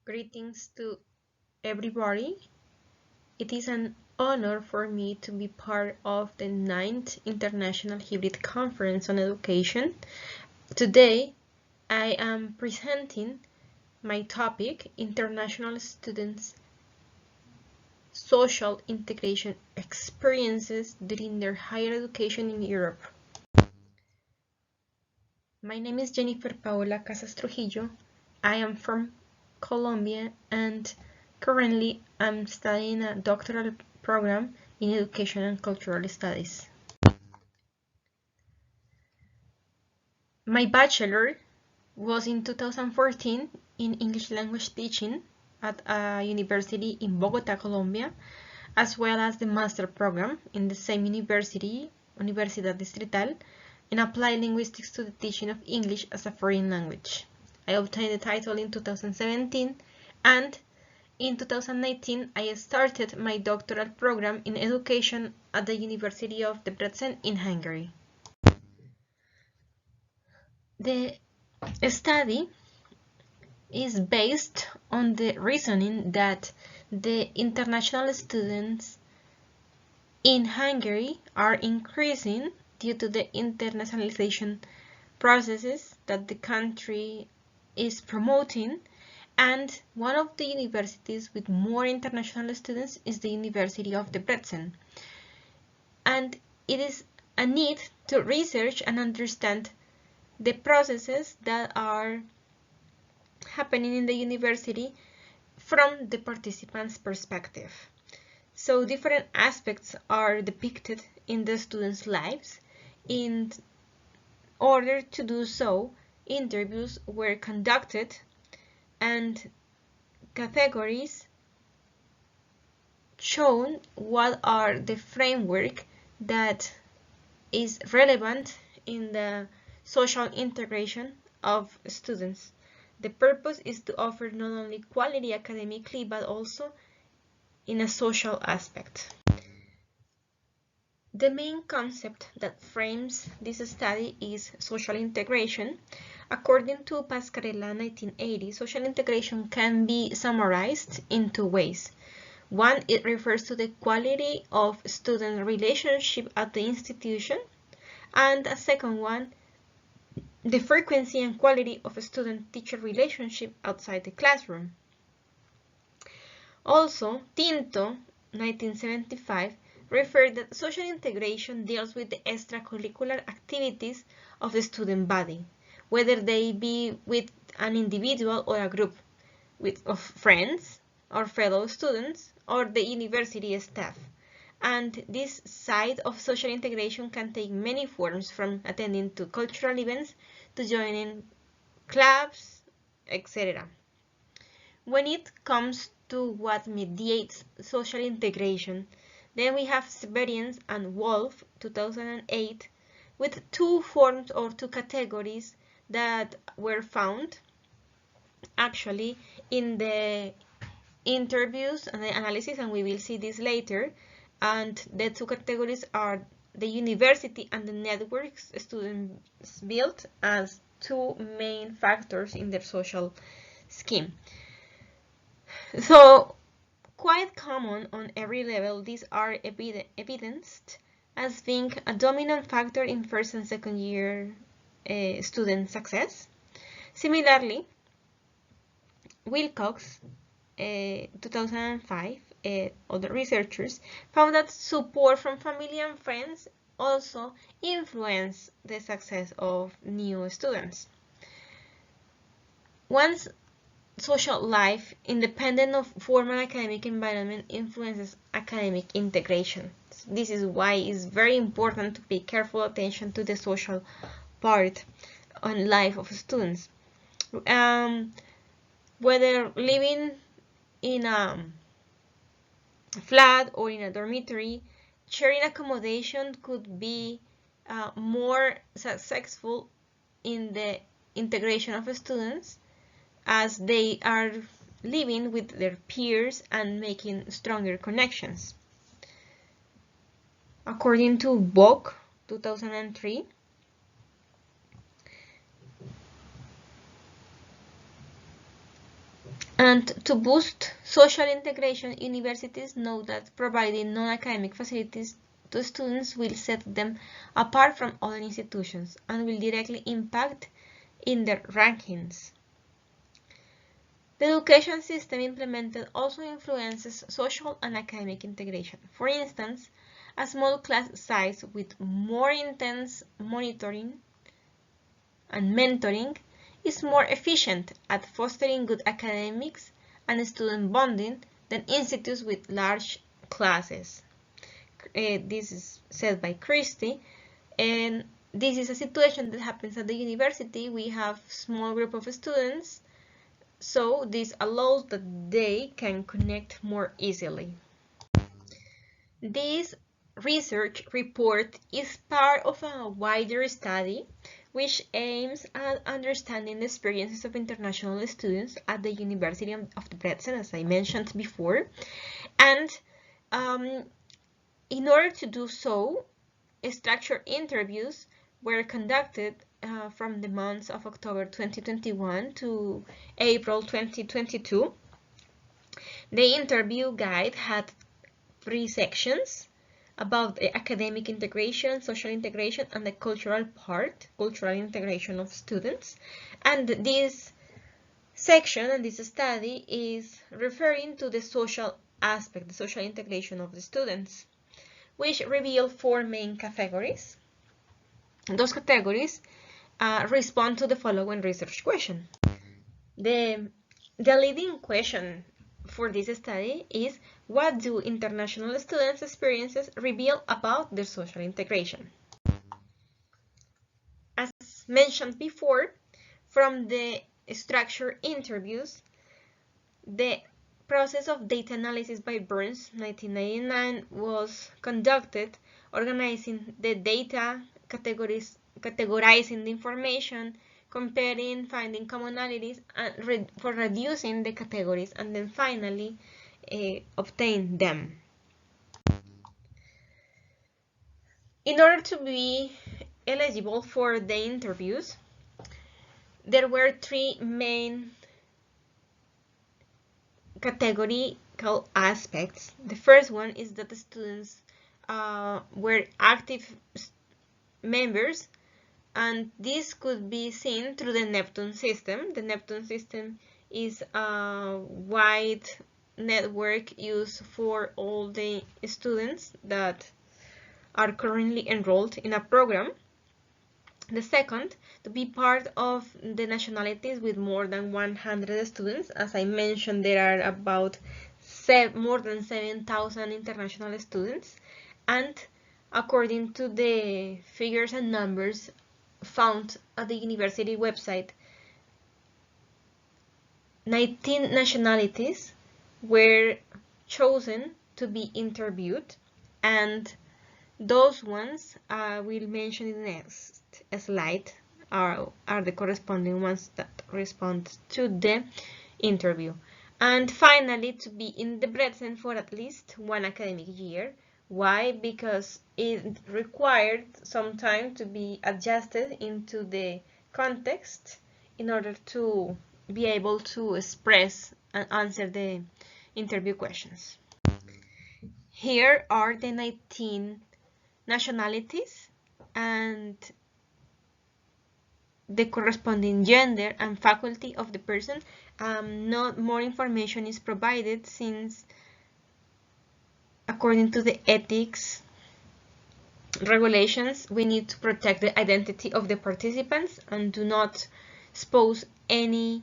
Greetings to everybody. It is an honor for me to be part of the 9th International Hybrid Conference on Education. Today, I am presenting my topic, International Students' Social Integration Experiences during their higher education in Europe. My name is Jennyfer Paola Casas Trujillo. I am from Colombia and currently I'm studying a doctoral program in Education and Cultural Studies. My bachelor was in 2014 in English language teaching at a university in Bogota, Colombia, as well as the master program in the same university, Universidad Distrital, in applied linguistics to the teaching of English as a foreign language. I obtained the title in 2017, and in 2019 I started my doctoral program in education at the University of Debrecen in Hungary. The study is based on the reasoning that the international students in Hungary are increasing due to the internationalization processes that the country is promoting, and one of the universities with more international students is the University of Debrecen. And it is a need to research and understand the processes that are happening in the university from the participants' perspective. So different aspects are depicted in the students' lives. In order to do so, interviews were conducted and categories shown what are the framework that is relevant in the social integration of students. The purpose is to offer not only quality academically but also in a social aspect. The main concept that frames this study is social integration. According to Pascarella 1980, social integration can be summarized in two ways. One, it refers to the quality of student relationship at the institution, and a second one, the frequency and quality of a student-teacher relationship outside the classroom. Also, Tinto, 1975, referred that social integration deals with the extracurricular activities of the student body, whether they be with an individual or a group of friends or fellow students or the university staff. And this side of social integration can take many forms, from attending to cultural events to joining clubs, etc. When it comes to what mediates social integration, then we have Severians and Wolf, 2008, with two forms or two categories that were found actually in the interviews and the analysis, and we will see this later. And the two categories are the university and the networks students built as two main factors in their social scheme. So, quite common on every level, these are evidenced as being a dominant factor in first and second year student success. Similarly, Wilcox, 2005, other researchers found that support from family and friends also influence the success of new students. Once social life, independent of formal academic environment, influences academic integration. This is why it's very important to pay careful attention to the social part on life of students. Whether living in a flat or in a dormitory, sharing accommodation could be more successful in the integration of students, as they are living with their peers and making stronger connections. According to Bock, 2003, And to boost social integration, universities know that providing non-academic facilities to students will set them apart from other institutions and will directly impact in their rankings. The education system implemented also influences social and academic integration. For instance, a small class size with more intense monitoring and mentoring is more efficient at fostering good academics and student bonding than institutes with large classes. This is said by Christie, and this is a situation that happens at the university. We have small group of students, so this allows that they can connect more easily. This research report is part of a wider study which aims at understanding the experiences of international students at the University of Debrecen, as I mentioned before. And in order to do so, structured interviews were conducted from the months of October 2021 to April 2022. The interview guide had 3 sections about the academic integration, social integration, and the cultural part, cultural integration of students. And this section and this study is referring to the social aspect, the social integration of the students, which reveal 4 main categories. Those categories respond to the following research question. The leading question for this study is, what do international students' experiences reveal about their social integration? As mentioned before, from the structured interviews, the process of data analysis by Burns 1999 was conducted, organizing the data, categorizing the information, comparing, finding commonalities, and for reducing the categories, and then finally obtain them. In order to be eligible for the interviews, there were 3 main categorical aspects. The first one is that the students were active members, and this could be seen through the Neptune system. The Neptune system is a wide network used for all the students that are currently enrolled in a program. The second, to be part of the nationalities with more than 100 students. As I mentioned, there are about more than 7,000 international students, and according to the figures and numbers found at the university website, 19 nationalities were chosen to be interviewed, and those ones I will mention in the next slide are the corresponding ones that respond to the interview. And finally, to be in Debrecen for at least 1 academic year. Why? Because it required some time to be adjusted into the context in order to be able to express and answer the interview questions. Here are the 19 nationalities and the corresponding gender and faculty of the person. Not more information is provided, since according to the ethics regulations, we need to protect the identity of the participants and do not expose any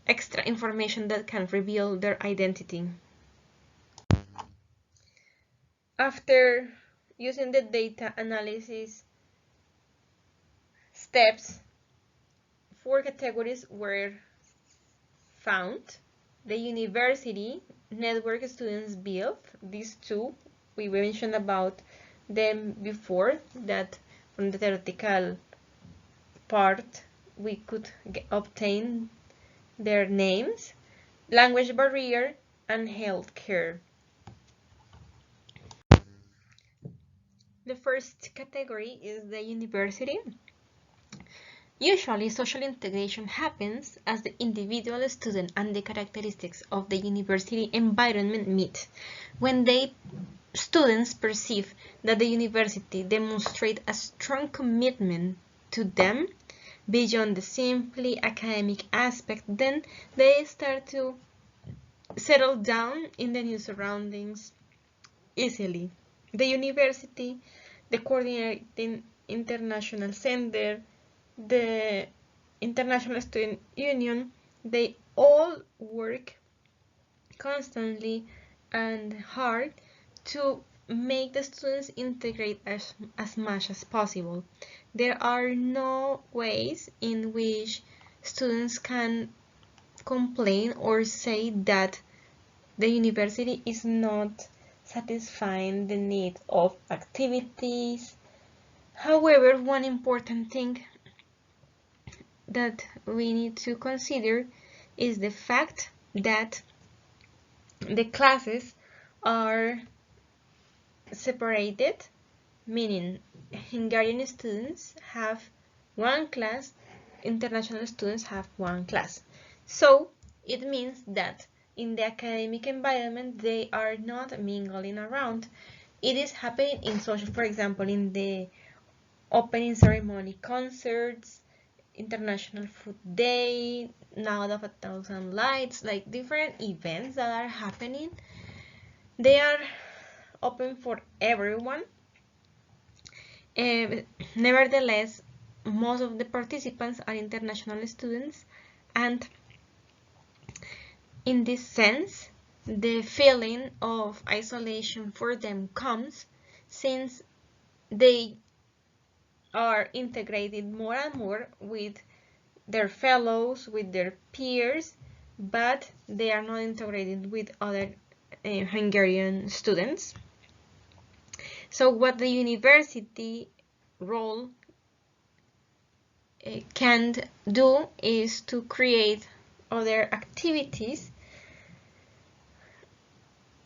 extra information that can reveal their identity. After using the data analysis steps, 4 categories were found. The university network students built, these 2, we mentioned about them before, that from the theoretical part we could obtain their names, language barrier, and healthcare. The first category is the university. Usually, social integration happens as the individual student and the characteristics of the university environment meet. When students perceive that the university demonstrates a strong commitment to them beyond the simply academic aspect, then they start to settle down in the new surroundings easily. The university, the coordinating international center, the International Student Union, they all work constantly and hard to make the students integrate as much as possible. There are no ways in which students can complain or say that the university is not satisfying the need of activities. However, one important thing that we need to consider is the fact that the classes are separated, meaning Hungarian students have one class, international students have one class. So it means that in the academic environment they are not mingling around. It is happening in social, for example, in the opening ceremony concerts, International Food Day, Night of 1,000 Lights, like different events that are happening. They are open for everyone. Nevertheless, most of the participants are international students, and in this sense, the feeling of isolation for them comes since they are integrated more and more with their fellows, with their peers, but they are not integrated with other Hungarian students. So what the university role can do is to create other activities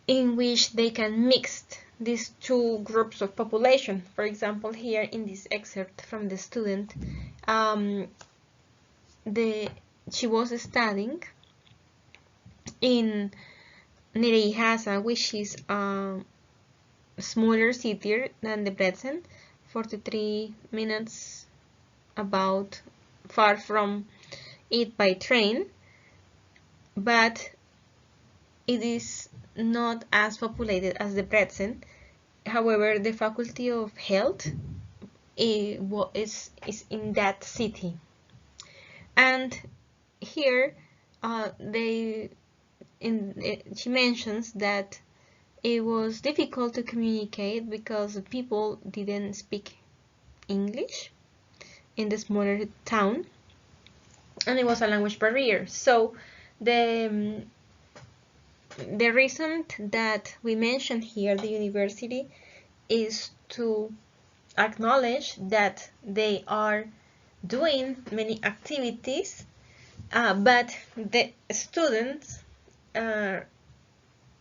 in which they can mix these two groups of population. For example, here in this excerpt from the student, she was studying in Nereihasa, which is a smaller city than Debrecen, 43 minutes about far from it by train, but it is not as populated as Debrecen. However, the Faculty of Health is in that city, and here she mentions that it was difficult to communicate because people didn't speak English in the smaller town, and it was a language barrier. So the reason that we mentioned here the university is to acknowledge that they are doing many activities, but the students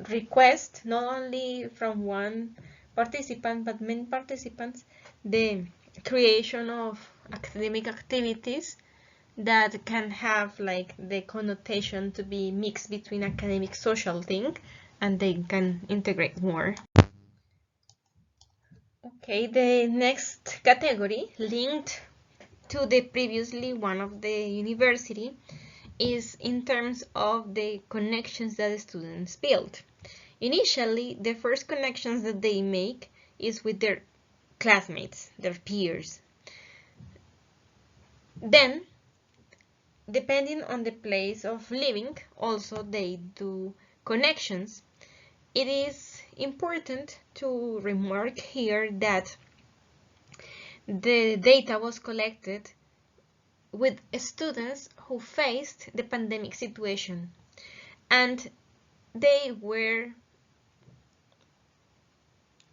request not only from one participant but many participants the creation of academic activities that can have like the connotation to be mixed between academic social thing, and they can integrate more. Okay, the next category linked to the previously one of the university is in terms of the connections that the students build. Initially, the first connections that they make is with their classmates, their peers. Then, depending on the place of living, also they do connections. It is important to remark here that the data was collected with students who faced the pandemic situation, and they were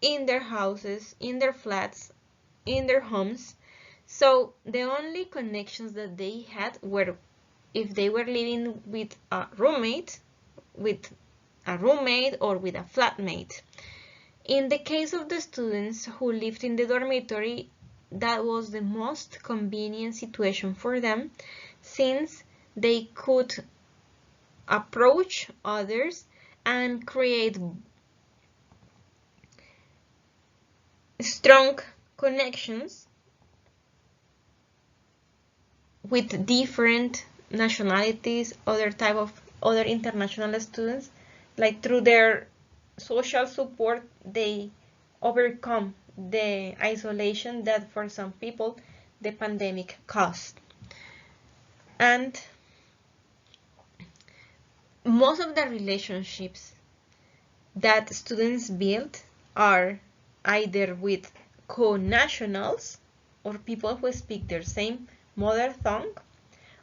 in their houses, in their flats, in their homes. So the only connections that they had were if they were living with a roommate or with a flatmate. In the case of the students who lived in the dormitory, that was the most convenient situation for them, since they could approach others and create strong connections with different nationalities, other international students. Like through their social support, they overcome the isolation that for some people the pandemic caused. And most of the relationships that students build are either with co-nationals or people who speak their same mother tongue,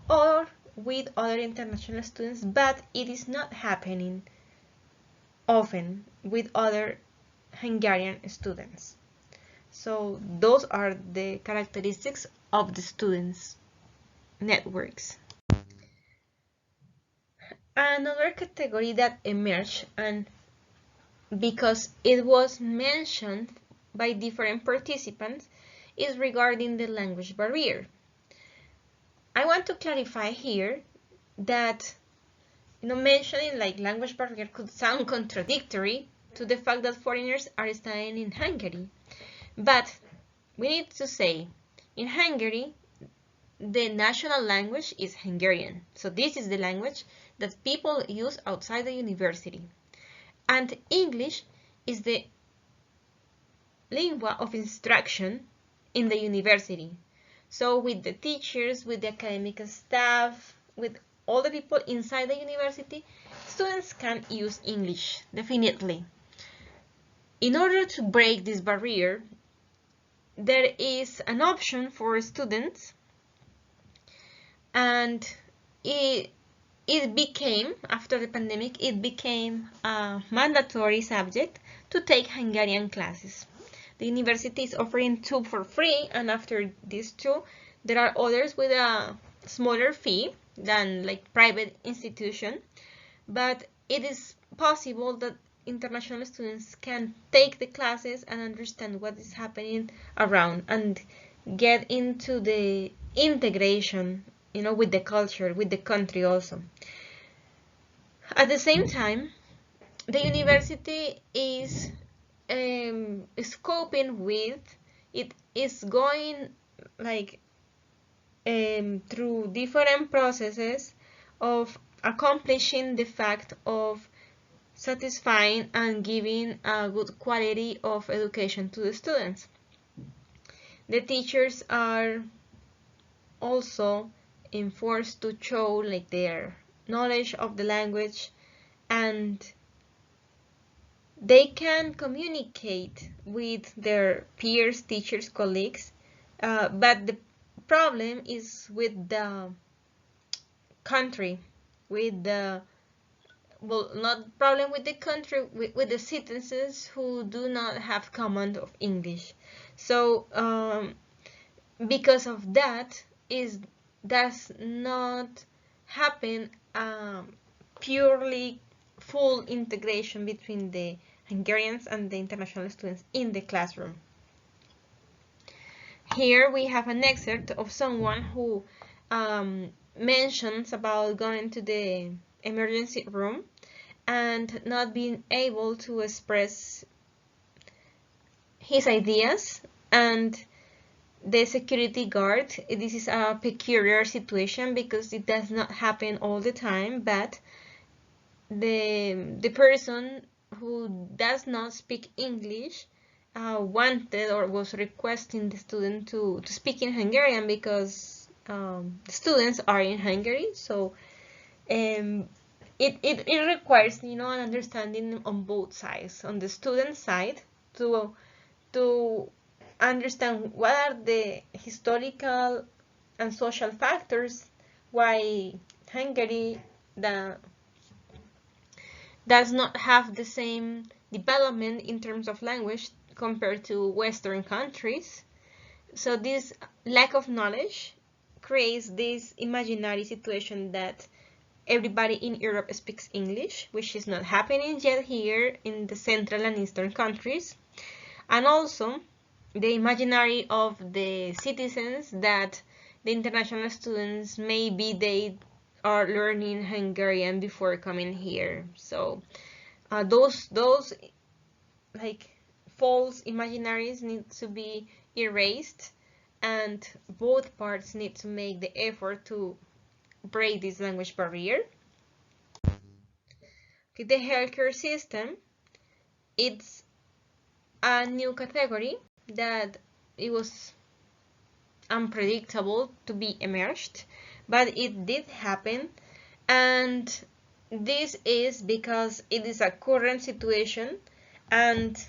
or with other international students, but it is not happening often with other Hungarian students. So those are the characteristics of the students' networks. Another category that emerged, and because it was mentioned by different participants, is regarding the language barrier. I want to clarify here that mentioning like language barrier could sound contradictory to the fact that foreigners are studying in Hungary. But we need to say, in Hungary, the national language is Hungarian. So this is the language that people use outside the university. And English is the lingua of instruction in the university. So with the teachers, with the academic staff, with all the people inside the university, students can use English, definitely. In order to break this barrier, there is an option for students, and it became, after the pandemic, it became a mandatory subject to take Hungarian classes. The university is offering 2 for free, and after these 2, there are others with a smaller fee than like private institution, but it is possible that international students can take the classes and understand what is happening around and get into the integration, with the culture, with the country also. At the same time, the university is coping with it, is going like through different processes of accomplishing the fact of satisfying and giving a good quality of education to the students. The teachers are also enforced to show like their knowledge of the language, and they can communicate with their peers, teachers, colleagues, but the problem is with the country, with the not problem with the country, with the citizens who do not have command of English. So because of that, does not happen purely full integration between the Hungarians and the international students in the classroom. Here we have an excerpt of someone who mentions about going to the emergency room and not being able to express his ideas, and the security guard, this is a peculiar situation because it does not happen all the time, but the person who does not speak English wanted or was requesting the student to speak in Hungarian because the students are in Hungary. So it requires an understanding on both sides, on the student side to understand what are the historical and social factors why Hungary does not have the same development in terms of language compared to Western countries. So this lack of knowledge creates this imaginary situation that everybody in Europe speaks English, which is not happening yet here in the Central and Eastern countries. And also, the imaginary of the citizens that the international students maybe they are learning Hungarian before coming here. So those like false imaginaries need to be erased, and both parts need to make the effort to break this language barrier. Okay, the healthcare system, it's a new category that it was unpredictable to be emerged, but it did happen, and this is because it is a current situation, and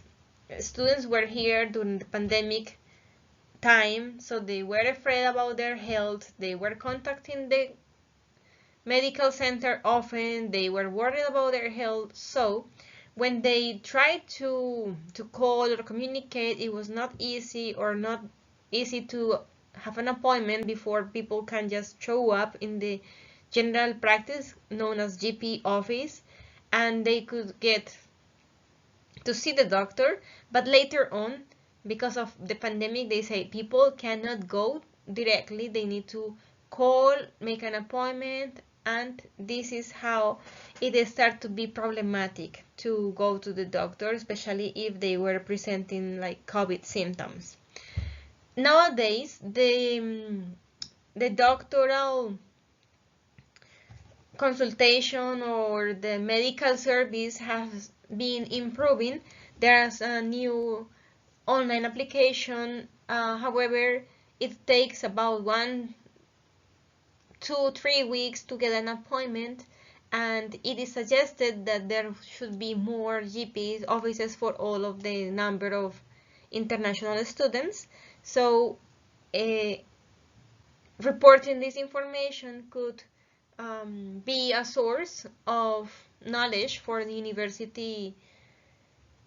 students were here during the pandemic time, so they were afraid about their health. They were contacting the medical center often. They were worried about their health. So when they tried to call or communicate, it was not easy, or not easy to have an appointment before people can just show up in the general practice known as GP office, and they could get to see the doctor. But later on, because of the pandemic, they say people cannot go directly, they need to call, make an appointment, and this is how it started to be problematic to go to the doctor, especially if they were presenting like COVID symptoms. Nowadays, the doctoral consultation or the medical service has been improving. There's a new online application. However, it takes about 1, 2, 3 weeks to get an appointment, and it is suggested that there should be more GPs offices for all of the number of international students. So reporting this information could be a source of knowledge for the university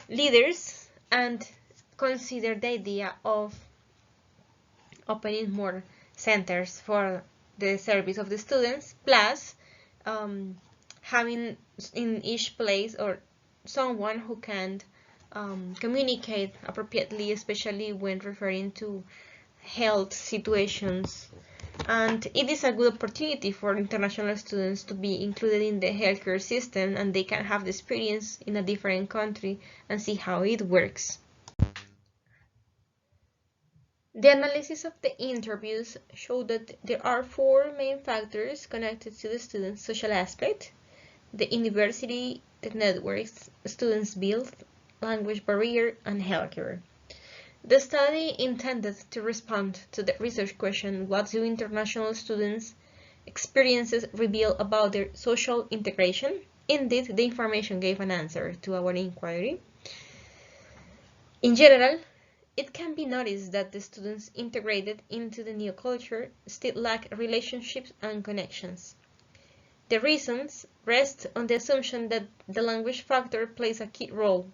leaders, and consider the idea of opening more centers for the service of the students, plus having in each place or someone who can communicate appropriately, especially when referring to health situations. And it is a good opportunity for international students to be included in the healthcare system, and they can have the experience in a different country and see how it works. The analysis of the interviews showed that there are 4 main factors connected to the student's social aspect: the university, the networks students build, language barrier, and healthcare. The study intended to respond to the research question, what do international students' experiences reveal about their social integration? Indeed, the information gave an answer to our inquiry. In general, it can be noticed that the students integrated into the new culture still lack relationships and connections. The reasons rest on the assumption that the language factor plays a key role.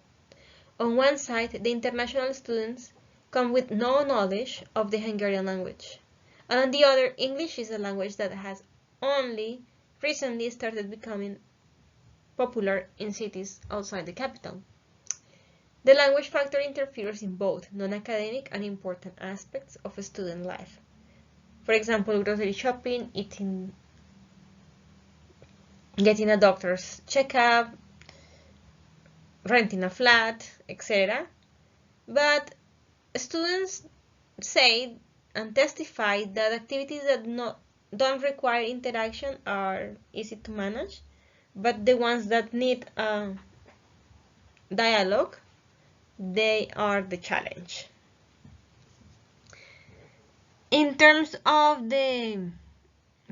On one side, the international students come with no knowledge of the Hungarian language, and on the other, English is a language that has only recently started becoming popular in cities outside the capital. The language factor interferes in both non-academic and important aspects of student life. For example, grocery shopping, eating, getting a doctor's checkup, renting a flat, etc. But students say and testify that activities that don't require interaction are easy to manage, but the ones that need a dialogue, they are the challenge. In terms of the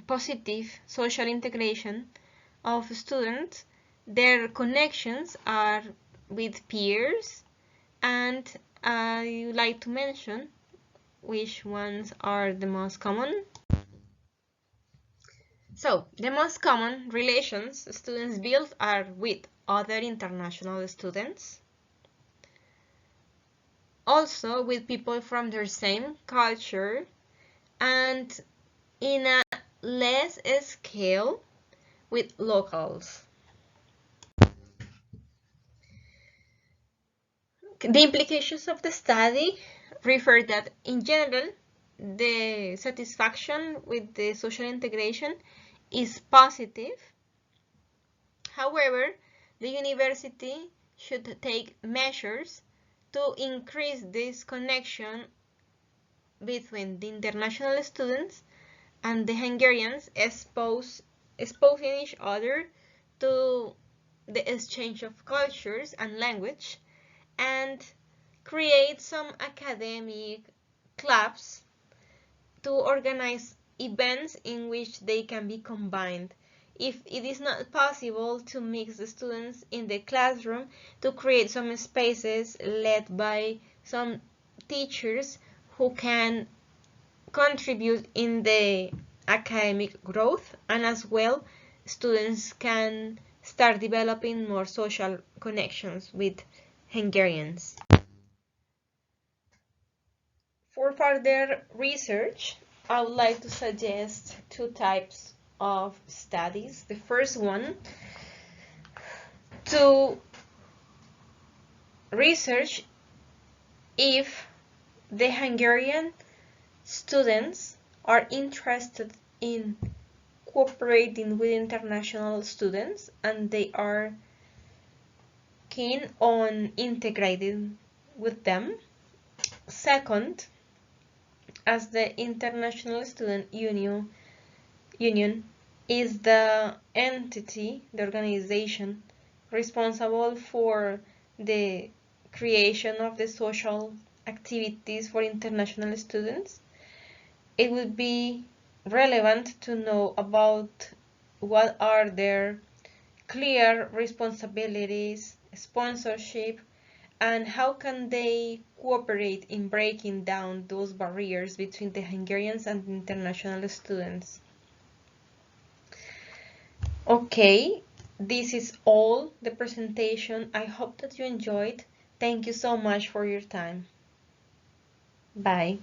positive social integration of students, their connections are with peers, and I would like to mention which ones are the most common. So, the most common relations students build are with other international students, also with people from their same culture, and in a less scale with locals. The implications of the study refer that in general, the satisfaction with the social integration is positive. However, the university should take measures to increase this connection between the international students and the Hungarians, exposing each other to the exchange of cultures and language, and create some academic clubs to organize events in which they can be combined. If it is not possible to mix the students in the classroom, to create some spaces led by some teachers who can contribute in the academic growth, and as well students can start developing more social connections with Hungarians. For further research, I would like to suggest two types of studies. The first one, to research if the Hungarian students are interested in cooperating with international students and they are keen on integrating with them. Second, as the International Student Union is the entity, the organization responsible for the creation of the social activities for international students, it would be relevant to know about what are their clear responsibilities, sponsorship, and how can they cooperate in breaking down those barriers between the Hungarians and international students. Okay, this is all the presentation. I hope that you enjoyed. Thank you so much for your time. Bye.